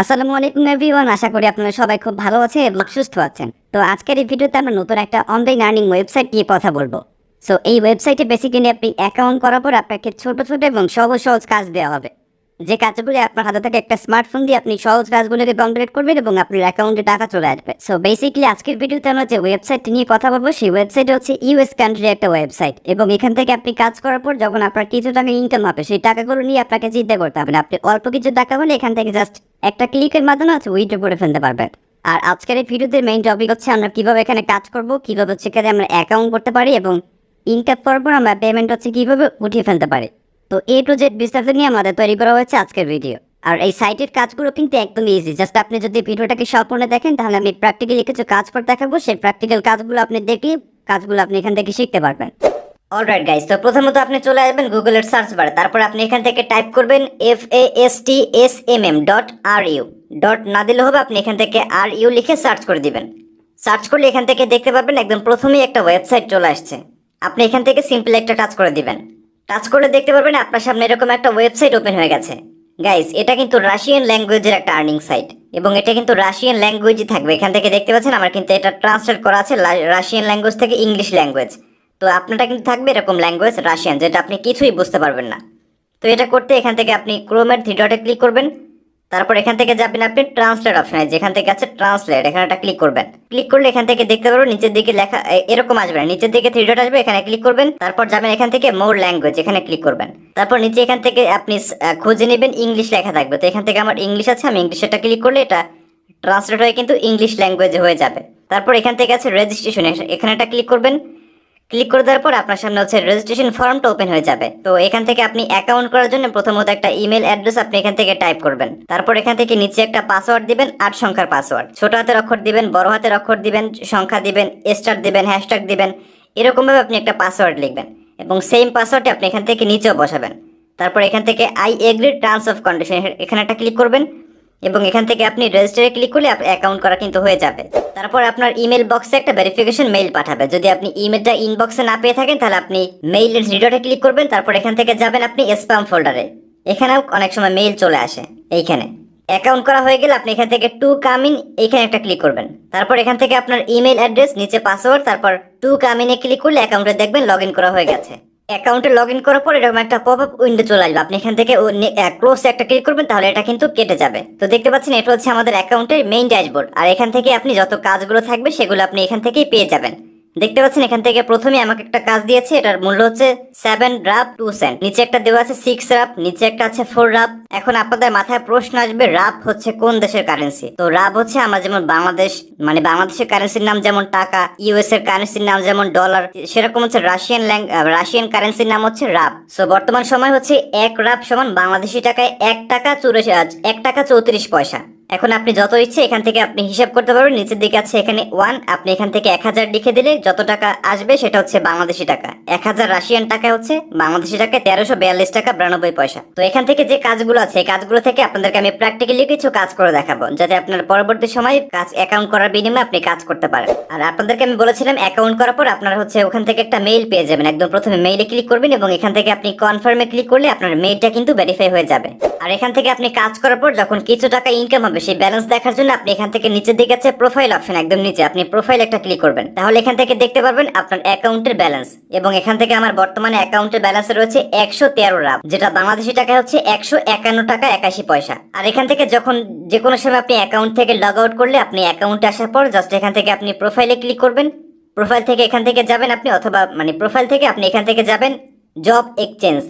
আসসালামু আলাইকুম এভরিওয়ান, আশা করি আপনারা সবাই খুব ভালো আছেন এবং সুস্থ আছেন। তো আজকের এই ভিডিওতে আমরা নতুন একটা অনলাইন আর্নিং ওয়েবসাইট নিয়ে কথা বলবো। সো এই ওয়েবসাইটে বেসিক্যালি আপনি অ্যাকাউন্ট করার পর আপনাকে ছোট ছোট এবং সহজ সহজ কাজ দেওয়া হবে, যে কাজগুলো আপনার হাতে থেকে একটা স্মার্টফোন দিয়ে আপনি সহজ কাজগুলোকে কমপ্লিট করবেন এবং আপনার অ্যাকাউন্টে টাকা চলে আসবে। সো বেসিক্যালি আজকের ভিডিওতে আমরা যে ওয়েবসাইটটি নিয়ে কথা বলবো সেই ওয়েবসাইট হচ্ছে ইউএস কান্ট্রির একটা ওয়েবসাইট, এবং এখান থেকে আপনি কাজ করার পর যখন আপনার কিছু টাকা ইনকাম হবে সেই টাকাগুলো নিয়ে আপনাকে চিন্তা করতে হবে না। আপনি অল্প কিছু টাকা হলে এখান থেকে জাস্ট একটা ক্লিকের মাধ্যমে উইথড্র করে ফেলতে পারবেন। আর আজকের এই ভিডিওতে মেইন টপিক হচ্ছে আমরা কিভাবে এখানে কাজ করব, কিভাবে হচ্ছে এখানে আমরা অ্যাকাউন্ট করতে পারি এবং ইনকাম করার পর আমরা পেমেন্ট হচ্ছে কিভাবে উঠিয়ে ফেলতে পারি। তো এ টু জেড বিস্তারিত নিয়ে আমাদের তৈরি করা হয়েছে আজকের ভিডিও। আর এই সাইটের কাজগুলো কিন্তু একদম ইজি, জাস্ট আপনি যদি ভিডিওটাকে সম্পূর্ণ দেখেন তাহলে আমি প্র্যাকটিক্যালি কিছু কাজ করে দেখাবো। সেই প্র্যাকটিক্যাল কাজগুলো আপনি দেখলে কাজগুলো আপনি এখান থেকে শিখতে পারবেন। অলরাইট গাইস, তো প্রথমত আপনি চলে আসবেন গুগলের সার্চ বারে, তারপর আপনি এখান থেকে টাইপ করবেন fastsmm.ru, ডট না দিলে হবে, আপনি এখান থেকে RU লিখে সার্চ করে দিবেন। সার্চ করলে এখান থেকে দেখতে পাবেন একদম প্রথমেই একটা ওয়েবসাইট চলে আসছে। আপনি এখান থেকে সিম্পল একটা টাচ করে দিবেন। টাচ করলে দেখতে পারবেন আপনার সামনে এরকম একটা ওয়েবসাইট ওপেন হয়ে গেছে। গাইস, এটা কিন্তু রাশিয়ান ল্যাঙ্গুয়েজের একটা আর্নিং সাইট এবং এটা কিন্তু রাশিয়ান ল্যাঙ্গুয়েজই থাকবে। এখান থেকে দেখতে পাচ্ছেন আমার কিন্তু এটা ট্রান্সলেট করা আছে রাশিয়ান ল্যাঙ্গুয়েজ থেকে ইংলিশ ল্যাঙ্গুয়েজ। তো আপনারটা কিন্তু থাকবে এরকম ল্যাঙ্গুয়েজ রাশিয়ান, যেটা আপনি কিছুই বুঝতে পারবেন না। তো এটা করতে এখান থেকে আপনি ক্রোমের থ্রি ডটে ক্লিক করবেন, তারপর এখান থেকে যাবেন আপনি ট্রান্সলেট অপশনে, যেখান থেকে আছে ট্রান্সলেট, এখানে একটা ক্লিক করবেন। ক্লিক করলে এখান থেকে দেখতে পারবেন নিচের দিকে লেখা এরকম আসবে না, নিচের দিকে থ্রি ডট আসবে, এখানে ক্লিক করবেন। তারপর যাবেন এখান থেকে মোর ল্যাঙ্গুয়েজ, এখানে ক্লিক করবেন। তারপর নিচে এখান থেকে আপনি খুঁজে নেবেন ইংলিশ লেখা থাকবে। তো এখান থেকে আমার ইংলিশ আছে, আমি ইংলিশটা ক্লিক করলে এটা ট্রান্সলেট হয়ে কিন্তু ইংলিশ ল্যাঙ্গুয়েজে হয়ে যাবে। তারপর এখান থেকে আছে রেজিস্ট্রেশন, এখানে একটা ক্লিক করবেন। ক্লিক করে দেওয়ার পর আপনার সামনে হচ্ছে রেজিস্ট্রেশন ফর্মটা ওপেন হয়ে যাবে। তো এখান থেকে আপনি অ্যাকাউন্ট করার জন্য প্রথমত একটা ইমেল অ্যাড্রেস আপনি এখান থেকে টাইপ করবেন। তারপর এখান থেকে নিচে একটা পাসওয়ার্ড দিবেন, 8 সংখ্যার পাসওয়ার্ড। ছোট হাতের অক্ষর দিবেন, বড় হাতের অক্ষর দিবেন, সংখ্যা দিবেন, স্টার দিবেন, হ্যাশট্যাগ দিবেন। এরকমভাবে আপনি একটা পাসওয়ার্ড লিখবেন এবং সেম পাসওয়ার্ডটি আপনি এখান থেকে নিচেও বসাবেন। তারপর এখান থেকে I agree terms of condition, এখানে একটা ক্লিক করবেন এবং এখান থেকে আপনি রেজিস্টারে ক্লিক করলে অ্যাকাউন্ট করা কিন্তু হয়ে যাবে। তারপর আপনার ইমেল বক্সে একটা ভেরিফিকেশন মেইল পাঠাবে। যদি আপনি ইমেলটা ইনবক্সে না পেয়ে থাকেন তাহলে আপনি মেইলের থ্রি ডটে ক্লিক করবেন। তারপর এখান থেকে যাবেন আপনি স্প্যাম ফোল্ডারে, এখানেও অনেক সময় মেইল চলে আসে। এইখানে অ্যাকাউন্ট করা হয়ে গেলে আপনি এখান থেকে টু কাম ইন, এইখানে একটা ক্লিক করবেন। তারপর এখান থেকে আপনার ইমেল অ্যাড্রেস, নিচে পাসওয়ার্ড, তারপর টু কাম ইনে ক্লিক করলে অ্যাকাউন্টে দেখবেন লগ ইন করা হয়ে গেছে। অ্যাকাউন্টে লগ ইন করার পর এরকম একটা পপ আপ উইন্ডো চলে আসবে, আপনি এখান থেকে ক্লোজ একটা ক্লিক করবেন, তাহলে এটা কিন্তু কেটে যাবে। তো দেখতে পাচ্ছেন এটা হচ্ছে আমাদের অ্যাকাউন্টের মেইন ড্যাশবোর্ড, আর এখান থেকে আপনি যত কাজগুলো থাকবে সেগুলো আপনি এখান থেকেই পেয়ে যাবেন। দেখতে পাচ্ছেন এখান থেকে প্রথমে আমাকে একটা কাজ দিয়েছে, এটার মূল্য হচ্ছে 7 রাপ 2 সেন্ট। নিচে একটা দেওয়া আছে 6 রাপ, নিচে একটা আছে 4 রাপ। এখন আপনাদের মাথায় প্রশ্ন আসবে রাপ হচ্ছে কোন দেশের কারেন্সি। তো রাপ হচ্ছে আমরা যেমন বাংলাদেশ, মানে বাংলাদেশের কারেন্সির নাম যেমন টাকা, ইউএস এর কারেন্সির নাম যেমন ডলার, সেরকম হচ্ছে রাশিয়ান কারেন্সির নাম হচ্ছে রাপ। সো বর্তমান সময় হচ্ছে 1 রাপ সমান বাংলাদেশি টাকায় 1 টাকা 34 পয়সা। এখন আপনি যত ইচ্ছে এখান থেকে আপনি হিসাব করতে পারবেন। নিচের দিকে আছে এখানে 1, আপনি এখান থেকে 1000 লিখে দিলে যত টাকা আসবে সেটা হচ্ছে বাংলাদেশি টাকা। 1000 রাশিয়ান টাকা হচ্ছে বাংলাদেশি টাকায় 1342 টাকা 92 পয়সা। তো এখান থেকে যে কাজগুলো আছে এই কাজগুলো থেকে আপনাদেরকে আমি প্র্যাকটিক্যালি কিছু কাজ করে দেখাবো, যাতে আপনার পরবর্তী সময় কাজ অ্যাকাউন্ট করার বিনিময়ে আপনি কাজ করতে পারেন। আর আপনাদেরকে আমি বলেছিলাম অ্যাকাউন্ট করার পর আপনারা হচ্ছে ওখান থেকে একটা মেইল পেয়ে যাবেন। একদম প্রথমে মেইলে ক্লিক করবেন এবং এখান থেকে আপনি কনফার্মে ক্লিক করলে আপনার মেইলটা কিন্তু ভেরিফাই হয়ে যাবে। আর এখান থেকে আপনি কাজ করার পর যখন কিছু টাকা ইনকাম হবে সেই ব্যালেন্স দেখার জন্য আপনি এখান থেকে নিচের দিকে আছে প্রোফাইল অপশন, একদম নিচে আপনি প্রোফাইল একটা ক্লিক করবেন, তাহলে এখান থেকে দেখতে পারবেন আপনার অ্যাকাউন্টের ব্যালেন্স। এবং এখান থেকে আমার বর্তমানে অ্যাকাউন্টের ব্যালেন্স রয়েছে 113 রাপ, যেটা বাংলাদেশি টাকায় হচ্ছে 151 টাকা 81 পয়সা। আর এখান থেকে যখন যে কোনো সময় আপনি অ্যাকাউন্ট থেকে লগ আউট করলে আপনি অ্যাকাউন্টে আসার পর জাস্ট এখান থেকে আপনি প্রোফাইলে ক্লিক করবেন। প্রোফাইল থেকে এখান থেকে যাবেন আপনি, অথবা মানে প্রোফাইল থেকে আপনি এখান থেকে যাবেন জব এক্সচেঞ্জ,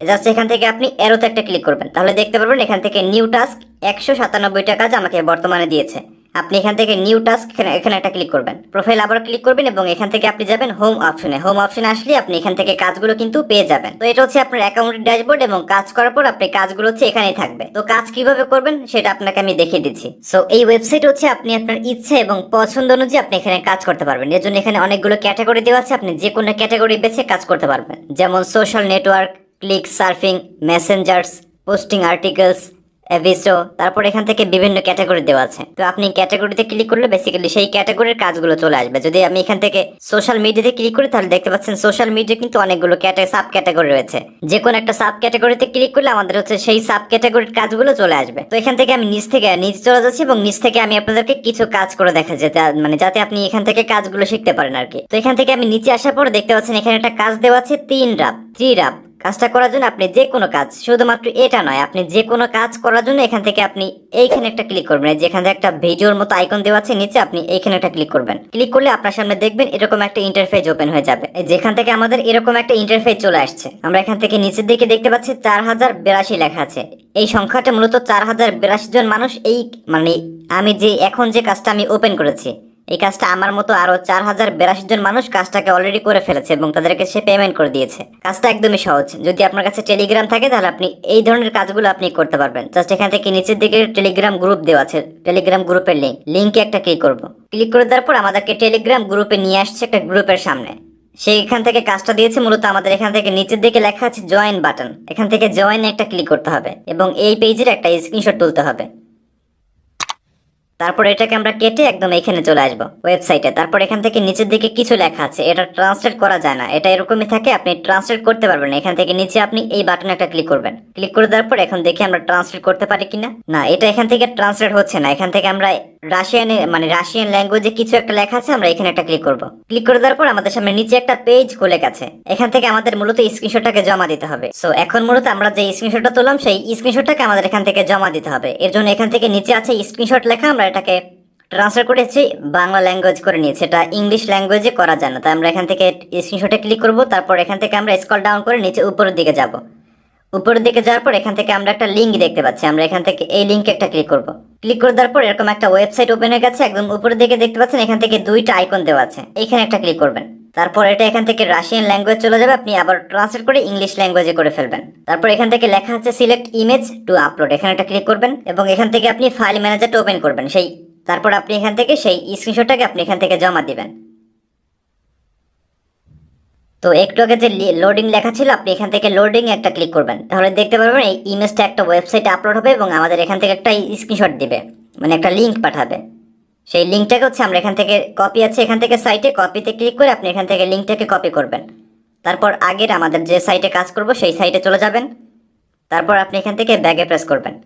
জাস্ট এখান থেকে আপনি এরোতে একটা ক্লিক করবেন, তাহলে দেখতে পারবেন এখান থেকে নিউ টাস্ক 197 টাকা আমাকে বর্তমানে দিয়েছে। আপনি এখান থেকে নিউ টাস্ক এখানে একটা ক্লিক করবেন, প্রোফাইল আবার ক্লিক করবেন এবং এখান থেকে আপনি যাবেন হোম অপশনে। হোম অপশনে আসলে আপনি এখান থেকে কাজগুলো কিন্তু পেয়ে যাবেন। তো এটা হচ্ছে আপনার অ্যাকাউন্টের ড্যাশবোর্ড এবং কাজ করার পর আপনি কাজগুলো হচ্ছে এখানেই থাকবে। তো কাজ কিভাবে করবেন সেটা আপনাকে আমি দেখিয়ে দিচ্ছি। সো এই ওয়েবসাইট হচ্ছে আপনি আপনার ইচ্ছা এবং পছন্দ অনুযায়ী আপনি এখানে কাজ করতে পারবেন। এর জন্য এখানে অনেকগুলো ক্যাটাগরি দেওয়া আছে, আপনি যে কোনো ক্যাটাগরি বেছে কাজ করতে পারবেন, যেমন social network, click surfing, messengers, posting articles, এভিসো, তারপর এখান থেকে বিভিন্ন ক্যাটাগরি দেওয়া আছে। তো আপনি ক্যাটাগরিতে ক্লিক করলে বেসিক্যালি সেই ক্যাটাগরির কাজগুলো চলে আসবে। যদি আমি এখান থেকে সোশ্যাল মিডিয়াতে ক্লিক করি তাহলে দেখতে পাচ্ছেন সোশ্যাল মিডিয়া কিন্তু অনেকগুলো সাব ক্যাটাগরি রয়েছে। যে কোনো একটা সাব ক্যাটাগরিতে ক্লিক করলে আমাদের হচ্ছে সেই সাব ক্যাটাগরির কাজগুলো চলে আসবে। তো এখান থেকে আমি নিচ চলে যাচ্ছি এবং নিচ থেকে আমি আপনাদেরকে কিছু কাজ করে দেখা যেতে যাতে আপনি এখান থেকে কাজগুলো শিখতে পারেন আর কি। তো এখান থেকে আমি নিচে আসার পর দেখতে পাচ্ছেন এখানে একটা কাজ দেওয়া আছে 3 রাপ। কাজটা করার জন্য আপনি যে কোনো কাজ, শুধুমাত্র এটা নয়, আপনি যে কোনো কাজ করার জন্য এখান থেকে আপনি এইখানে একটা ক্লিক করবেন। যেখানে একটা ভিডিওর মতো আইকন দেওয়া আছে নিচে, আপনি এইখানে একটা ক্লিক করবেন। ক্লিক করলে আপনার সামনে দেখবেন এরকম একটা ইন্টারফেস ওপেন হয়ে যাবে। যেখান থেকে আমাদের এরকম একটা ইন্টারফেস চলে আসছে। আমরা এখান থেকে নিচের দিকে দেখতে পাচ্ছি 4082 লেখা আছে। এই সংখ্যাটা মূলত 4082 জন মানুষ আমি এখন যে কাজটা আমি ওপেন করেছি, এই কাজটা আমার মতো আরো 4082 জন মানুষ কাজটাকে অলরেডি করে ফেলেছে এবং তাদেরকে সে পেমেন্ট করে দিয়েছে। কাজটা একদমই সহজ। যদি আপনার কাছে টেলিগ্রাম থাকে তাহলে আপনি এই ধরনের কাজগুলো আপনি করতে পারবেন। জাস্ট এখান থেকে নিচের দিকে টেলিগ্রাম গ্রুপ দেওয়া আছে, টেলিগ্রাম গ্রুপের লিঙ্কে একটা ক্লিক করব। ক্লিক করে দেওয়ার পর আমাদেরকে টেলিগ্রাম গ্রুপে নিয়ে আসছে একটা গ্রুপের সামনে। সেইখান থেকে কাজটা দিয়েছে মূলত আমাদের এখান থেকে নিচের দিকে লেখা আছে জয়েন বাটন। এখান থেকে জয়েন একটা ক্লিক করতে হবে এবং এই পেজের একটা স্ক্রিনশট তুলতে হবে। তারপর এটাকে আমরা কেটে একদম এখানে চলে আসবো ওয়েবসাইটে। তারপর এখান থেকে নিচের দিকে কিছু লেখা আছে, এটা ট্রান্সলেট করা যায় না, এটা এরকমই থাকে, আপনি ট্রান্সলেট করতে পারবেন না। এখান থেকে নিচে আপনি এই বাটনে একটা ক্লিক করবেন। ক্লিক করে দেওয়ার পর এখন দেখি আমরা ট্রান্সলেট করতে পারি কিনা। না, এটা এখান থেকে ট্রান্সলেট হচ্ছে না। এখান থেকে আমরা রাশিয়ান ল্যাঙ্গুয়েজে কিছু একটা লেখা আছে, আমরা এখানে একটা ক্লিক করব। ক্লিক করে দেওয়ার পর আমাদের সামনে নিচে একটা পেজ খুলে গেছে। এখান থেকে আমাদের মূলত স্ক্রিনশটটাকে জমা দিতে হবে। সো এখন মূলত আমরা যে স্ক্রিনশটটা তুললাম সেই স্ক্রিনশটটাকে আমাদের এখান থেকে জমা দিতে হবে। এর জন্য এখান থেকে নিচে আছে স্ক্রিনশট লেখা, আমরা এটাকে ট্রান্সফার করেছি বাংলা ল্যাঙ্গুয়েজ করে নিয়েছি। এটা ইংলিশ ল্যাঙ্গুয়েজে করা যায় না, তাই আমরা এখান থেকে স্ক্রিনশটে ক্লিক করব। তারপর এখান থেকে আমরা স্ক্রল ডাউন করে নিচে উপরের দিকে যাব। উপরের দিকে যাওয়ার পর এখান থেকে আমরা একটা লিঙ্ক দেখতে পাচ্ছি, আমরা এখান থেকে এই লিঙ্কে একটা ক্লিক করব। ক্লিক করে দেওয়ার পর এরকম একটা ওয়েবসাইট ওপেন হয়ে গেছে। একদম উপরের দিকে দেখতে পাচ্ছেন এখান থেকে দুইটা আইকন দেওয়া আছে, এখানে একটা ক্লিক করবেন। তারপর এটা এখান থেকে রাশিয়ান ল্যাঙ্গুয়েজ চলে যাবে, আপনি আবার ট্রান্সলেট করে ইংলিশ ল্যাঙ্গুয়েজে করে ফেলবেন। তারপর এখান থেকে লেখা আছে সিলেক্ট ইমেজ টু আপলোড, এখানে একটা ক্লিক করবেন এবং এখান থেকে আপনি ফাইল ম্যানেজারটা ওপেন করবেন। তারপর আপনি এখান থেকে সেই স্ক্রিনশটটাকে আপনি এখান থেকে জমা দিবেন। তো একটু আগে যে লোডিং লেখা ছিল, আপনি এখান থেকে লোডিং একটা ক্লিক করবেন। তাহলে দেখতে পারবেন এই ইমেজটা একটা ওয়েবসাইটে আপলোড হবে এবং আমাদের এখান থেকে একটা স্ক্রিনশট দিবে, একটা লিঙ্ক পাঠাবে। সেই লিঙ্কটাকে আমরা এখান থেকে কপি আছে, এখান থেকে সাইটে কপিতে ক্লিক করে আপনি এখান থেকে লিঙ্কটাকে কপি করবেন। তারপর আগের আমাদের যে সাইটে কাজ করব সেই সাইটে চলে যাবেন। তারপর আপনি এখান থেকে ব্যাগে প্রেস করবেন।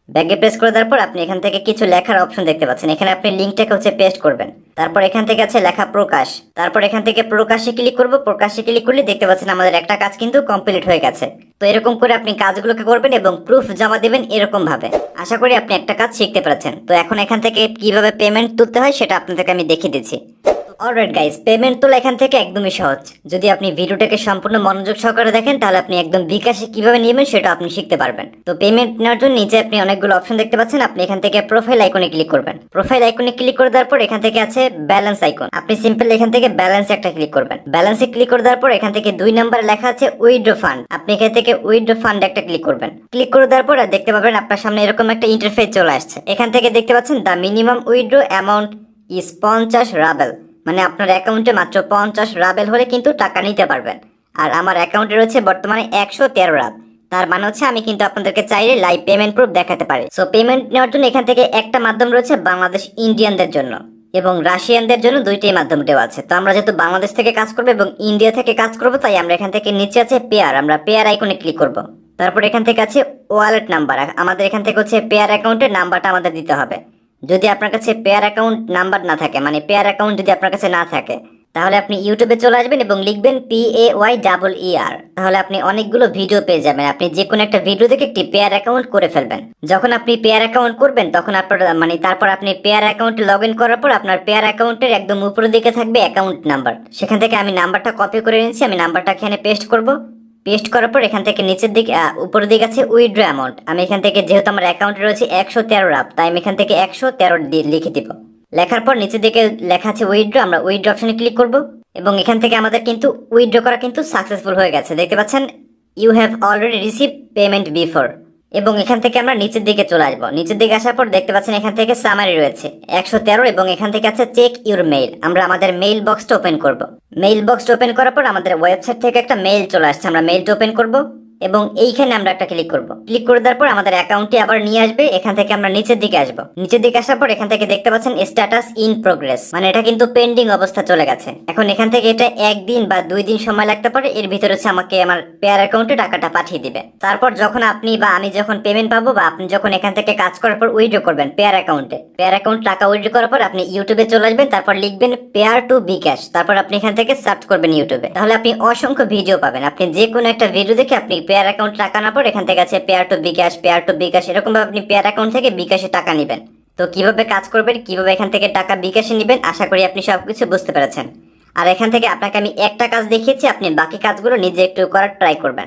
ব্যাগে প্রেস করে দেওয়ার পর আপনি এখান থেকে কিছু লেখার অপশন দেখতে পাচ্ছেন, এখানে আপনি লিঙ্কটাকে পেস্ট করবেন। তারপর এখান থেকে আছে লেখা প্রকাশ, তারপর এখান থেকে প্রকাশে ক্লিক করব। প্রকাশে ক্লিক করলে দেখতে পাচ্ছেন আমাদের একটা কাজ কিন্তু কমপ্লিট হয়ে গেছে। তো এরকম করে আপনি কাজগুলোকে করবেন এবং প্রুফ জমা দেবেন এরকম ভাবে। আশা করি আপনি একটা কাজ শিখতে পারছেন। তো এখন এখান থেকে কিভাবে পেমেন্ট তুলতে হয় সেটা আপনাদেরকে আমি দেখিয়ে দিচ্ছি। অলরাইট গাইস, পেমেন্ট তোলা এখান থেকে একদমই সহজ। যদি আপনি ভিডিওটাকে সম্পূর্ণ মনোযোগ সহকারে দেখেন তাহলে আপনি একদম বিকাশে কিভাবে নেবেন সেটা আপনি শিখতে পারবেন। তো পেমেন্ট নেওয়ার জন্য নিচে আপনি অনেকগুলো অপশন দেখতে পাচ্ছেন, আপনি এখান থেকে প্রোফাইল আইকনে ক্লিক করবেন। প্রোফাইল আইকনে ক্লিক করে দেওয়ার পর এখান থেকে আছে ব্যালেন্স আইকন, আপনি সিম্পল এখান থেকে ব্যালেন্সে একটা ক্লিক করবেন। ব্যালেন্সে ক্লিক করে দেওয়ার পর এখান থেকে 2 নম্বরে লেখা আছে উইথড্র ফান্ড, আপনি এখান থেকে উইথড্র ফান্ড একটা ক্লিক করবেন। ক্লিক করে দেওয়ার পর দেখতে পাবেন আপনার সামনে এরকম একটা ইন্টারফেস চলে আসছে। এখান থেকে দেখতে পাচ্ছেন the minimum withdraw amount is 50 রাবেল, আপনার অ্যাকাউন্টে মাত্র 50 রাবেল হলে কিন্তু টাকা নিতে পারবেন। আর আমার অ্যাকাউন্টে রয়েছে বর্তমানে 113 রাব, তার মানে হচ্ছে আমি কিন্তু আপনাদেরকে চাইলে লাইভ পেমেন্ট প্রুফ দেখাতে পারি। সো পেমেন্ট নেওয়ার জন্য এখান থেকে একটা মাধ্যম রয়েছে বাংলাদেশ ইন্ডিয়ানদের জন্য এবং রাশিয়ানদের জন্য দুইটাই মাধ্যম দেওয়া আছে। তো আমরা যেহেতু বাংলাদেশ থেকে কাজ করবো এবং ইন্ডিয়া থেকে কাজ করবো, তাই আমরা এখান থেকে নিচে আছে পেয়ার, আমরা পেয়ার আইকনে ক্লিক করব। তারপর এখান থেকে আছে ওয়ালেট নাম্বার, আমাদের এখান থেকে পেয়ার অ্যাকাউন্টের নাম্বারটা আমাদের দিতে হবে। যদি আপনার কাছে পেয়ার অ্যাকাউন্ট নাম্বার না থাকে, পেয়ার অ্যাকাউন্ট যদি আপনার কাছে না থাকে, তাহলে আপনি ইউটিউবে চলে আসবেন এবং লিখবেন PAYER, তাহলে আপনি অনেকগুলো ভিডিও পেয়ে যাবেন। আপনি যে কোনো একটা ভিডিও দেখে একটি পেয়ার অ্যাকাউন্ট করে ফেলবেন। যখন আপনি পেয়ার অ্যাকাউন্ট করবেন তখন আপনার তারপর আপনি পেয়ার অ্যাকাউন্টে লগ ইন করার পর আপনার পেয়ার অ্যাকাউন্টের একদম উপরের দিকে থাকবে অ্যাকাউন্ট নাম্বার, সেখান থেকে আমি নাম্বারটা কপি করে নিচ্ছি। আমি নাম্বারটা এখানে পেস্ট করব। পেস্ট করার পর এখান থেকে নিচের দিকে উপরের দিকে আছে উইথড্র অ্যামাউন্ট, আমি এখান থেকে যেহেতু আমার অ্যাকাউন্টে রয়েছে 113 রাব, তাই আমি এখান থেকে 113 লিখে দিব। লেখার পর নিচের দিকে লেখা আছে উইথড্র, আমরা উইথড্র অপশনে ক্লিক করব এবং এখান থেকে আমাদের কিন্তু উইথড্র করা কিন্তু সাকসেসফুল হয়ে গেছে। দেখতে পাচ্ছেন you have already receive payment before, এবং এখান থেকে আমরা নিচের দিকে চলে আসবো। নিচের দিকে আসার পর দেখতে পাচ্ছেন এখান থেকে সামারি রয়েছে 113 এবং এখান থেকে আছে চেক ইউর মেইল, আমরা আমাদের মেইল বক্সটা ওপেন করব। মেইল বক্সটা ওপেন করার পর আমাদের ওয়েবসাইট থেকে একটা মেইল চলে আসছে, আমরা মেইলটা ওপেন করব। এবং এইখানে আমরা একটা ক্লিক করব। ক্লিক করে দেওয়ার পর আমাদের অ্যাকাউন্টটি আবার নিয়ে আসবে। এখান থেকে আমরা নিচের দিকে আসবো। নিচের দিকে আসার পর এখান থেকে দেখতে পাচ্ছেন স্ট্যাটাস ইন প্রোগ্রেস, মানে এটা কিন্তু পেন্ডিং অবস্থা চলে গেছে। এখন এখান থেকে এটা 1 দিন বা 2 দিন সময় লাগতে পারে। এর ভিতরে হচ্ছে আমাকে আমার পেয়ার অ্যাকাউন্টে টাকাটা পাঠিয়ে দিবে। তারপর যখন আপনি বা আমি যখন পেমেন্ট পাবো, বা আপনি যখন এখান থেকে কাজ করার পর উইথড্র করবেন পেয়ার অ্যাকাউন্টে, পেয়ার অ্যাকাউন্ট টাকা উইথড্র করার পর আপনি ইউটিউবে চলে আসবেন, তারপর লিখবেন পেয়ার টু বিকাশ, তারপর আপনি এখান থেকে সার্চ করবেন ইউটিউবে। তাহলে আপনি অসংখ্য ভিডিও পাবেন। আপনি যে কোনো একটা ভিডিও দেখে আপনি পেয়ার অ্যাকাউন্ট টাকা না পর এখান থেকে আছে পেয়ার টু বিকাশ, পেয়ার টু বিকাশ, এরকম ভাবে আপনি পেয়ার অ্যাকাউন্ট থেকে বিকাশে টাকা নেবেন। তো কিভাবে কাজ করবেন, কিভাবে এখান থেকে টাকা বিকাশে নেবেন, আশা করি আপনি সবকিছু বুঝতে পেরেছেন। আর এখান থেকে আপনাকে আমি একটা কাজ দেখিয়েছি, আপনি বাকি কাজগুলো নিজে একটু করার ট্রাই করবেন।